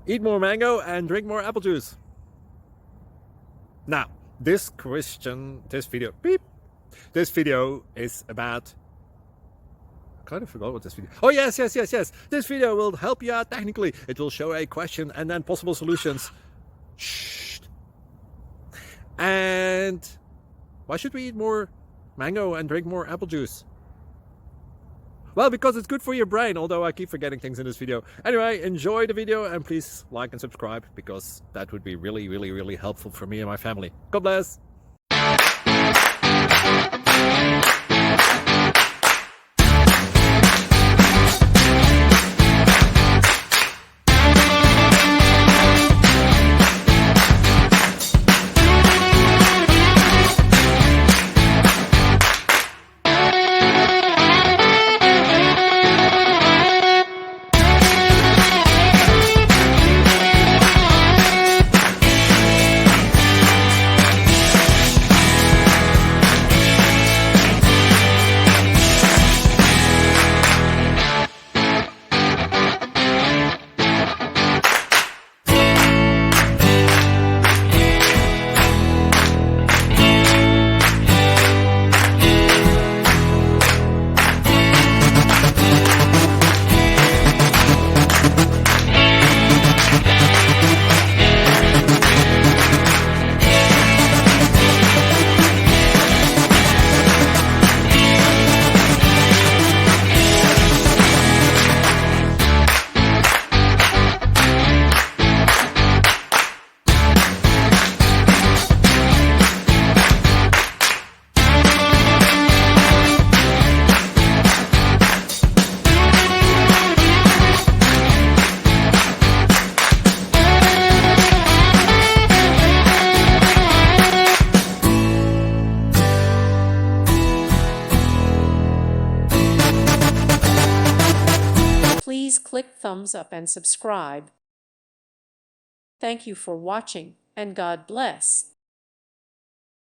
Eat more mango and drink more apple juice. Now, this video is about, I kind of forgot what this video. Oh, yes. This video will help you out technically. It will show a question and then possible solutions. Shh. And why should we eat more mango and drink more apple juice? Well, because it's good for your brain, although I keep forgetting things in this video. Anyway, enjoy the video and please like and subscribe, because that would be really helpful for me and my family. God bless! Please click thumbs up and subscribe. Thank you for watching, and God bless.